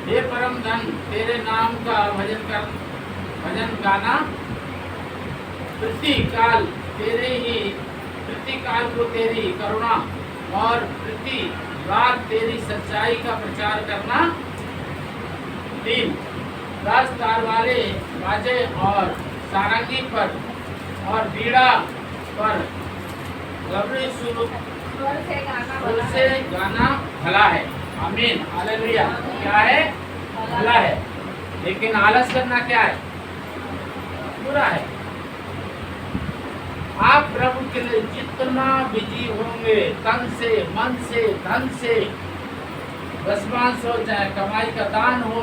हे परम धन, तेरे नाम का भजन गाना प्रति काल को तेरी करुणा और प्रति रात तेरी सच्चाई का प्रचार करना। 3 10 तार वाले बाजे और सारंगी पर और बीड़ा पर गबरी सुर से गाना भला है। आमीन, हालेलुया। क्या है? भला है। लेकिन आलस करना क्या है? बुरा है। आप प्रभु के लिए जितना बिजी होंगे, तन से, मन से, धन से, दशमांश हो, चाहे कमाई का दान हो,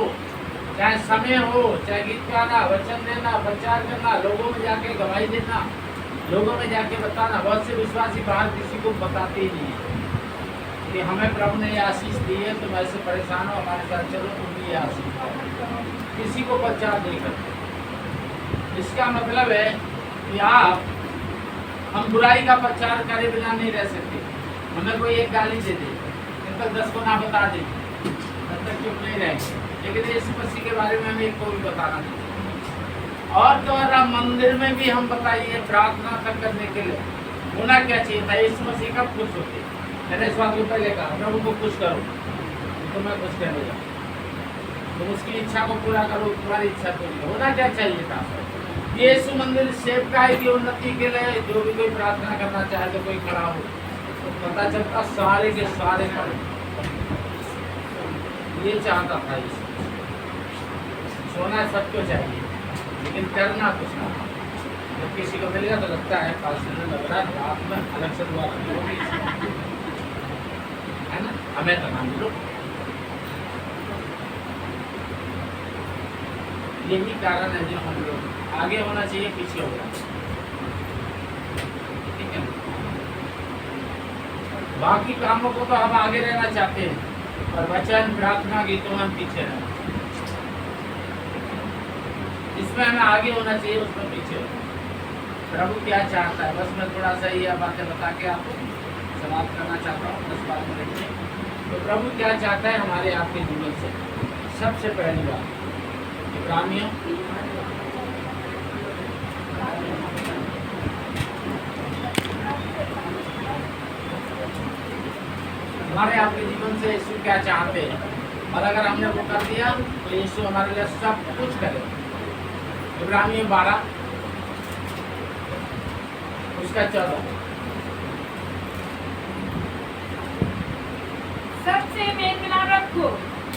चाहे समय हो, चाहे गीत गाना, वचन देना, प्रचार करना, लोगों में जाके गवाही देना, लोगों में जाके बताना। बहुत से विश्वासी बाहर किसी को बताते ही नहीं है कि हमें प्रभु ने ये आशीष दी है, तुम ऐसे परेशान हो, हमारे साथ चलो, तुम भी ये आशीष पाओ। किसी को प्रचार नहीं करते। इसका मतलब है कि हम बुराई का प्रचार करे बिना नहीं रह सकते। हमें कोई एक गाली दे दे, जब तक 10 को ना बता दे, तब तक चुप नहीं रहेंगे। लेकिन यीशु मसीह के बारे में हमें एक को भी बताना नहीं। और द्वारा मंदिर में भी हम बताइए, प्रार्थना तक करने के लिए होना क्या चाहिए था? यीशु मसीह कब खुश होते? मैंने इस बात को पहले कहा, प्रभु को खुश करो तो मैं खुश करने जाऊँ, तुम उसकी इच्छा को पूरा करो, तुम्हारी इच्छा पूरी। होना क्या चाहिए था? यीशु मंदिर सेवकाई की उन्नति के लिए जो भी कोई प्रार्थना करना चाहे तो कोई खड़ा हो, तो पता चलता सारे के सारे खड़े। ये चाहता था यीशु। सोना सबको चाहिए, लेकिन करना कुछ ना। जब किसी को मिलेगा तो लगता है पास लग रहा है, आप में अलग से दुआ है ना, हमें तो मान लो। यही कारण है जो हम लोग आगे होना चाहिए, पीछे हो रहा है। ठीक है, बाकी कामों को तो हम आगे रहना चाहते हैं, और वचन, प्रार्थना, गीतों में हम पीछे रहना। इसमें हमें आगे होना चाहिए, उसमें पीछे होना। प्रभु क्या चाहता है, बस मैं थोड़ा सा ये बातें बता के आपको समाप्त करना चाहता हूँ 10 बात में। तो प्रभु क्या चाहता है हमारे आपके जीवन से? सबसे पहली बात, इब्रानियों हमारे आपके जीवन से यीशु क्या चाहते हैं, और अगर हमने वो कर दिया तो यीशु हमारे लिए सब कुछ करे। इब्रानियों 12 उसका 14। सबसे मेल मिलाप रखो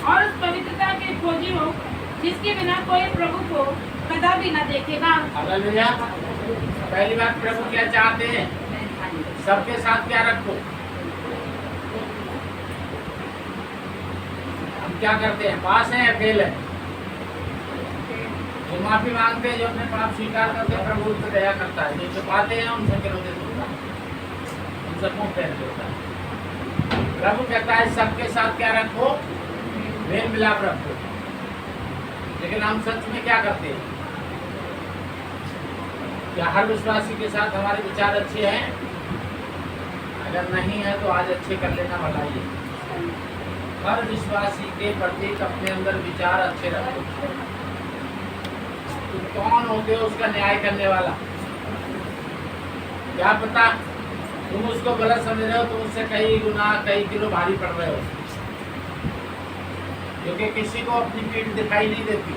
और उस पवित्रता के खोजी हो जिसके बिना कोई प्रभु को कदापि न देखेगा। हालेलुया। पहली बात, प्रभु क्या चाहते हैं? सबके साथ क्या रखो। हम क्या करते हैं? पास है या फेल है? जो माफी मांगते हैं, जो अपने पाप स्वीकार करते हैं, प्रभु उन पर दया करता है। जो छुपाते हैं उनसे विरोधी होता है, उनसे मुंह फेर देता है। प्रभु कहता है सबके साथ क्या रखो? मेल मिलाप रखो। लेकिन हम सच में क्या करते हैं? क्या हर विश्वासी के साथ हमारे विचार अच्छे हैं? अगर नहीं है तो आज अच्छे कर लेना भला ही है। हर विश्वासी के प्रति अपने अंदर विचार अच्छे रखो। तुम कौन होते हो उसका न्याय करने वाला? क्या पता तुम उसको गलत समझ रहे हो, तुम उससे कई गुना कई किलो भारी पड़ रहे हो, क्योंकि किसी को अपनी पीठ दिखाई नहीं देती,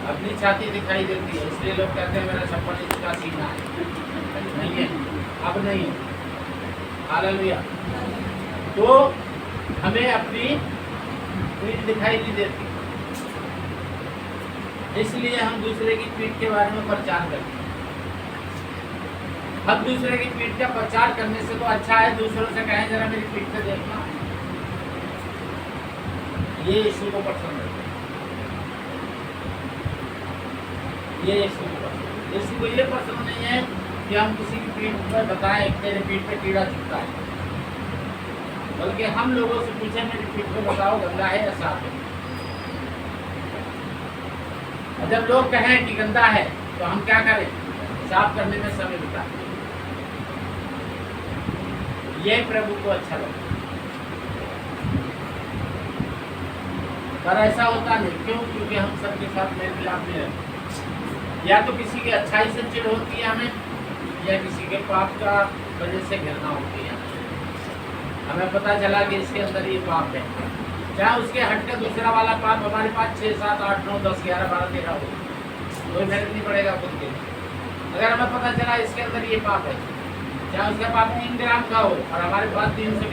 अपनी छाती दिखाई देती है। इसलिए लोग कहते हैं मेरा 56 इंच का सीना है। नहीं है, अब नहीं है। हालेलुया। तो हमें अपनी पीठ दिखाई नहीं देती, इसलिए हम दूसरे की पीठ के बारे में प्रचार करते हैं। हम दूसरे की पीठ का प्रचार करने से तो अच्छा है दूसरों से कहें जरा मेरी पीठ पे देखना। ये यीशु को पसंद है, ये यीशु को पसंद है। यीशु को ये पसंद नहीं है कि हम किसी की पीठ पर बताएं तेरे पीठ पे कीड़ा चुभता है, बल्कि हम लोगों से पूछें मेरी पीठ पे बताओ गंदा है या साफ है। और जब लोग कहें कि गंदा है तो हम क्या करें? साफ करने में समय बिताएं। ये प्रभु को अच्छा लगता है। पर ऐसा होता नहीं। क्यों? क्योंकि हम सबके साथ मेल मिलाप में रहते। या तो किसी की अच्छाई से चिढ़ होती है हमें, या किसी के पाप का वजह से घृणा होती है। हमें पता चला कि इसके अंदर ये पाप है, चाहे उसके हटकर दूसरा वाला पाप हमारे पास 6, 7, 8, 9, 10, 11, 12, 13 हो, कोई फर्क नहीं पड़ेगा खुद के। अगर हमें पता चला इसके अंदर ये पाप है, चाहे उसका पाप 3 ग्राम का हो और हमारे पास 300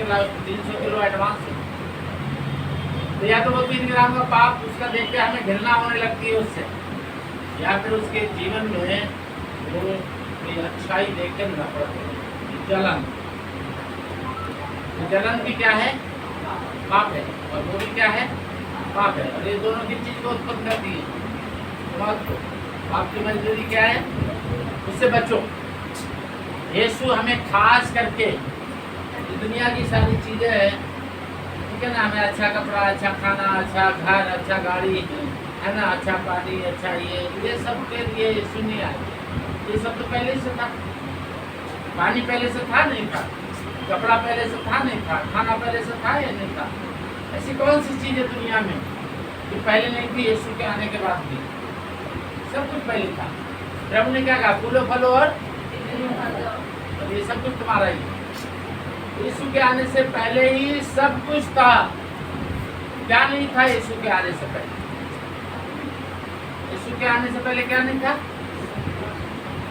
किलो एडवांस हो, तो या तो वो 3 ग्राम का पाप उसका देख के हमें घृणा होने लगती है उससे, या फिर उसके जीवन में वो कोई अच्छाई देख कर नफरत हो, जलन। तो जलन भी क्या है? पाप है। और वो भी क्या है? पाप है। और ये दोनों की चीज को उत्पन्न करती है। पाप की मजदूरी क्या है? उससे बचो। यीशु हमें खास करके दुनिया की सारी चीजें हैं, ठीक है ना, हमें अच्छा कपड़ा, अच्छा खाना, अच्छा घर, अच्छा गाड़ी, है ना, अच्छा पानी, अच्छा ये सब के लिए यीशु नहीं आए। ये सब तो पहले से था। पानी पहले से था? नहीं था। कपड़ा पहले से था? नहीं था। खाना पहले से था या नहीं था? ऐसी कौन सी चीज है दुनिया में जो पहले नहीं थी? यीशु के आने के बाद भी सब कुछ पहले था। प्रभु ने क्या कहा? फूलो फलो और ये सब कुछ तुम्हारा ही है। यीशु के आने से पहले ही सब कुछ था। क्या नहीं था यीशु के आने से पहले? यीशु के आने से पहले क्या नहीं था?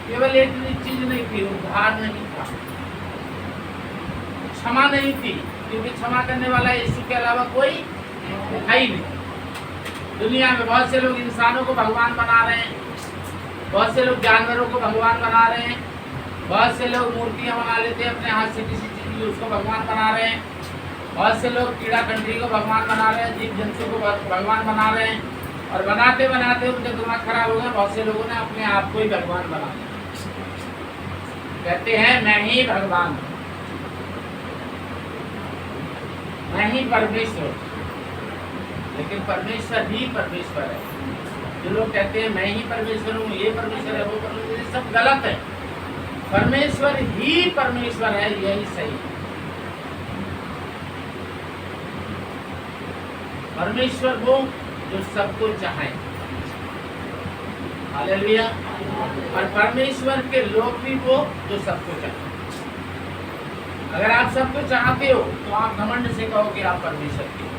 केवल एक चीज नहीं थी, उद्धार नहीं था, क्षमा नहीं थी, क्योंकि क्षमा करने वाला यीशु के अलावा कोई है ही नहीं। दुनिया में बहुत से लोग इंसानों को भगवान बना रहे हैं, बहुत से लोग जानवरों को भगवान बना रहे हैं, बहुत से लोग मूर्तियां बना लेते हैं अपने हाथ से किसी चीज की, उसको भगवान बना रहे हैं। बहुत से लोग कीड़ा कंट्री को भगवान बना रहे हैं, जीव जंतु को भगवान बना रहे हैं, और बनाते बनाते उनके दिमाग खराब हो गए। बहुत से लोगों ने अपने आप को ही भगवान बना लिया, कहते हैं मैं ही भगवान हूँ, मैं ही परमेश्वर। लेकिन परमेश्वर ही परमेश्वर है। जो लोग कहते हैं मैं ही परमेश्वर हूँ, ये परमेश्वर है, वो परमेश्वर, ये सब गलत है। परमेश्वर ही परमेश्वर है, यही सही है। परमेश्वर वो जो सबको चाहे, हालेलुया। और परमेश्वर के लोग भी वो जो सबको चाहे। अगर आप सबको चाहते हो तो आप घमंड से कहो कि आप परमेश्वर के हो,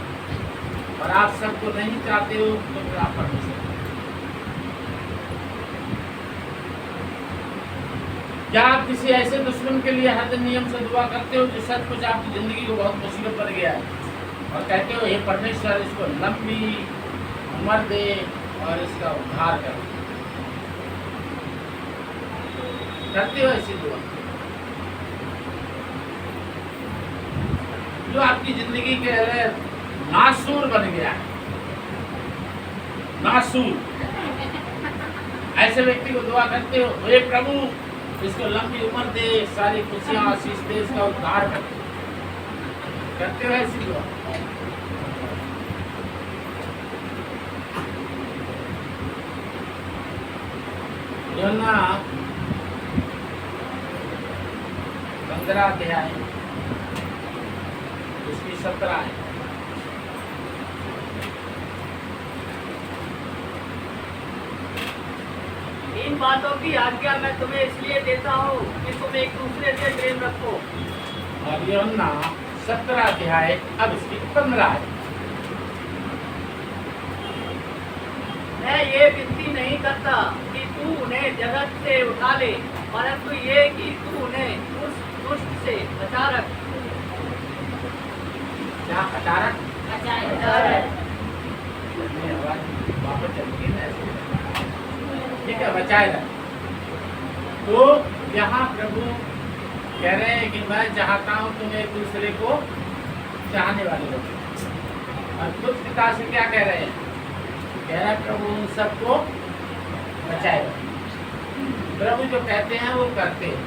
और आप सबको नहीं चाहते हो तो फिर आप परमेश्वर के हो। क्या आप किसी ऐसे दुश्मन के लिए हर दिन नियम से दुआ करते हो जो सचमुच आपकी जिंदगी को बहुत मुसीबत पड़ गया है, और कहते हो हे परमेश्वर इसको लंबी उम्र दे और इसका उद्धार कर? करते हो ऐसी दुआ? जो आपकी जिंदगी के नासूर बन गया है, नासूर, ऐसे व्यक्ति को दुआ करते हो हे प्रभु इसको लंबी उम्र दे, सारी खुशियां आशीष दे, इसका उद्धार कर? करते हो ऐसी दुआ? यूहन्ना 15 अध्याय उसकी 17 है। इन बातों की आज्ञा मैं तुम्हें इसलिए देता हूँ कि तुम एक दूसरे से प्रेम रखो। और यूहन्ना 17 अध्याय अब इसकी 15 है। मैं ये विनती नहीं करता कि तू उन्हें जगत से उठा ले, परंतु ये कि तू उन्हें उस दुष्ट से बचा रख। क्या हटा रख? बचा रख। वापस चलिए ना, ठीक है, बचाए रख। तो यहाँ प्रभु कह रहे हैं कि मैं चाहता हूँ तुम एक दूसरे को चाहने वाले हो। और खुद पिता से क्या कह रहे हैं? कह रहे प्रभु उन सबको बचाए रख। प्रभु जो कहते हैं वो करते हैं,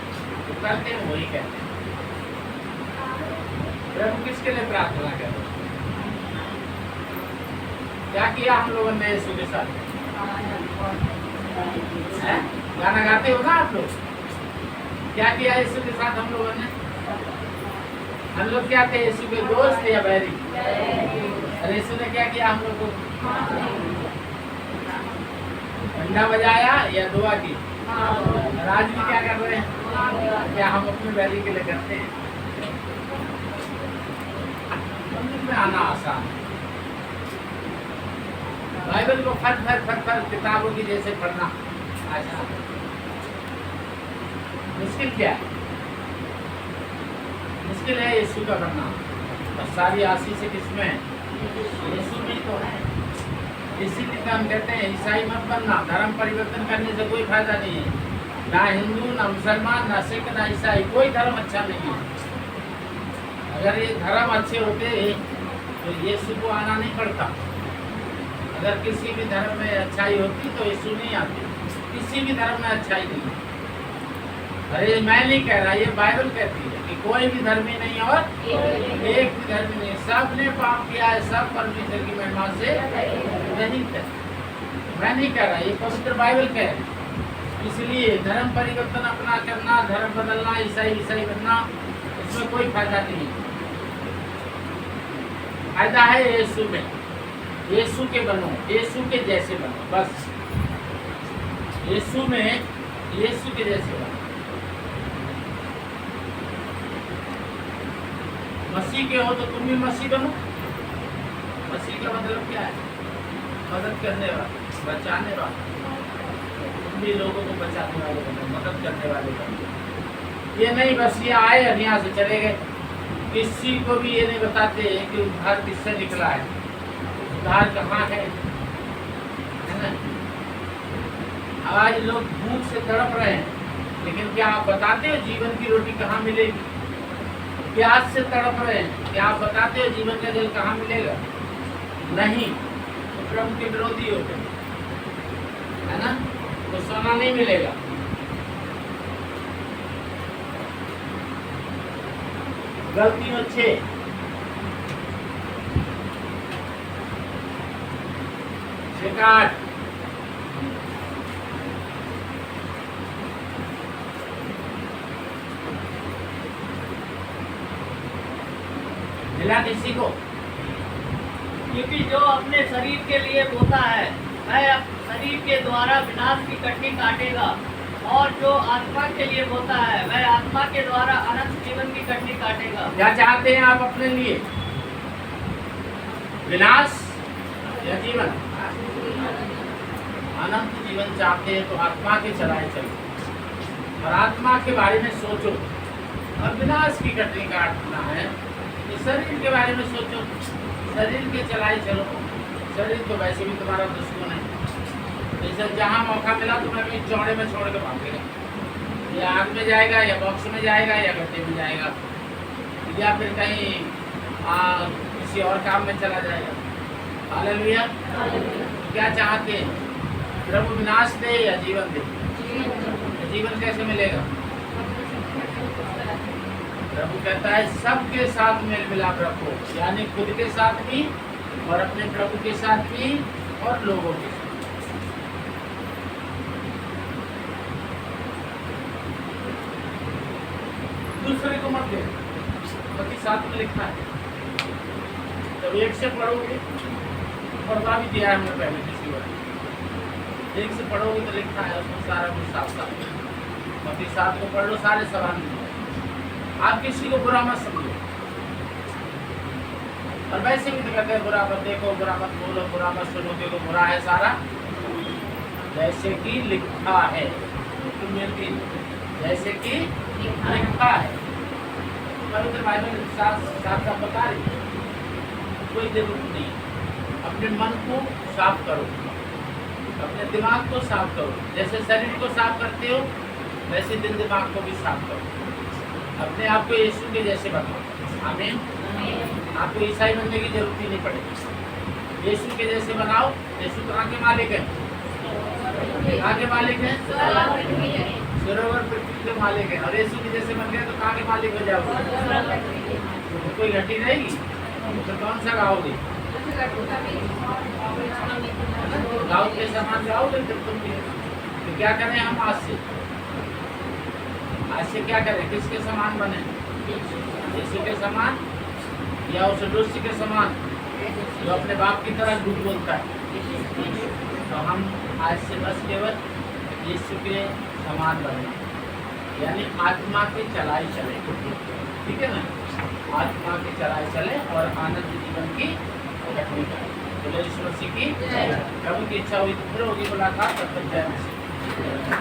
जो करते हैं वही कहते हैं। प्रभु किसके लिए प्रार्थना कर रहे? क्या किया हम लोगों ने यीशु के साथ? गाना गाते हो ना आप लोग? क्या किया यीशु के साथ हम लोगों ने? हम लोग क्या थे? यीशु के दोस्त या बैरी? अरे यीशु ने क्या किया हम लोग को? घंटा बजाया या दुआ की? और आज भी क्या कर रहे हैं? क्या हम अपने वैली के लिए करते हैं? मंदिर में आना आसान है। बाइबल को फट किताबों की जैसे पढ़ना आसान है। मुश्किल क्या है? मुश्किल है यीशु का बनना। और सारी आशीष किसमें है? यीशु में तो है। इसीलिए तो हम कहते हैं ईसाई मत बनना। धर्म परिवर्तन करने से कोई फायदा नहीं है। ना हिंदू, ना मुसलमान, ना सिख, ना ईसाई, कोई धर्म अच्छा नहीं है। अगर ये धर्म अच्छे होते तो यीशु को आना नहीं पड़ता। अगर किसी भी धर्म में अच्छाई होती तो यीशु नहीं आते। किसी भी धर्म में अच्छाई नहीं है। अरे मैं नहीं कह रहा, ये बाइबल कहती है कि कोई भी धर्मी नहीं और एक भी धर्मी नहीं, सब ने पाप किया है, सब परमेश्वर की महिमा से रहित है। मैं नहीं कह रहा, ये पवित्र बाइबल कह रही है। इसलिए धर्म परिवर्तन अपना करना, धर्म बदलना, ईसाई बनना, इसमें कोई फायदा नहीं है। फायदा है यीशु में। यीशु के बनो, यीशु के जैसे बनो, बस यीशु में, यीशु के जैसे बनो। मसीह के हो तो तुम भी मसीह बनो। मसीह का मतलब क्या है? मदद करने वाला, बचाने वाला। तुम भी लोगों को बचाने वाले बनो, मदद करने वाले बनो। ये नहीं बस ये आए और यहाँ से चले गए। किसी को भी ये नहीं बताते कि उद्धार किससे निकला है, उद्धार कहाँ है ना? आज लोग भूख से तड़प रहे हैं, लेकिन क्या आप बताते हो जीवन की रोटी कहाँ मिलेगी? प्यास से तड़प रहे हैं, क्या आप बताते हो जीवन का जल कहाँ मिलेगा? नहीं, तो प्रभु के विरोधी हो गए, है ना? तो सोना नहीं मिलेगा। गलतियों 6 8 मिला किसी को? क्योंकि जो अपने शरीर के लिए बोता है वह शरीर के द्वारा विनाश की कटनी काटेगा, और जो आत्मा के लिए बोता है वह आत्मा के द्वारा अनंत जीवन की कटनी काटेगा। क्या चाहते हैं आप अपने लिए? विनाश या जीवन? अनंत जीवन चाहते हैं तो आत्मा के चलाए चलो, और आत्मा के बारे में सोचो। और विनाश की कटनी काटना है तो शरीर के बारे में सोचो, शरीर के चलाए चलो। शरीर तो वैसे भी तुम्हारा दुश्मन है। जैसे जहाँ मौका मिला तुम्हें भी चौड़े में छोड़ के भागेगा, या आग में जाएगा, या बॉक्स में जाएगा, या गड्ढे में जाएगा, या फिर कहीं किसी और काम में चला जाएगा। हालेलुया। क्या चाहते हैं? प्रभु विनाश दे या जीवन दे? जीवन कैसे मिलेगा? प्रभु कहता है सबके साथ मेल मिलाप रखो, यानी खुद के साथ भी और अपने प्रभु के साथ भी और लोगों के साथ। दूसरे को मत दे, बाकी साथ में लिखा है। जब एक से पढ़ोगे, पढ़वा भी दिया है हमने पहले किसी बार, एक से पढ़ोगे तो लिखा है उसमें सारा कुछ साफ साफ। बाकी साथ को पढ़ लो, सारे सवाल मिल जाए। आप किसी को बुरा मत समझो, और वैसे भी तो कहते हैं बुरा मत देखो, बुरा मत बोलो, बुरा मत सुनो, क्योंकि बुरा है सारा जैसे कि लिखा है। तुम मिलती जैसे कि लिखा है। पवित्र बाइबल साफ बता रही है, कोई जरूरत नहीं। अपने मन को साफ करो, अपने दिमाग को साफ करो। जैसे शरीर को साफ करते हो वैसे दिल दिमाग को भी साफ करो। अपने आप को यीशु के जैसे बनाओ। आमीन। आपको ईसाई बनने की जरूरत ही नहीं पड़ेगी। यीशु के जैसे बनाओ। यीशु कहाँ के मालिक हैं? कहाँ के मालिक हैं? सरोवर पृथ्वी के मालिक हैं। और यीशु के जैसे बन गए तो कहाँ के मालिक हो जाओगे? तो कोई घटी रहेगी तो कौन सा गाओगे? गाँव के समान गाओगे जब तुम भी। तो क्या करें हम आज से? आज से क्या करें? किसके समान बने? यीशु के समान या उस दुष्ट के समान? जो अपने बाप की तरह झूठ बोलता है। तो हम आज से बस केवल यीशु के समान बनना, यानी आत्मा की चलाई चले, ठीक है ना, आत्मा की चलाई चले और आनंद जीवन की कटनी करें। तो यीशु मसीह की, प्रभु की इच्छा हुई तो फिर होगी मुलाकात, तब तक जय मसीह।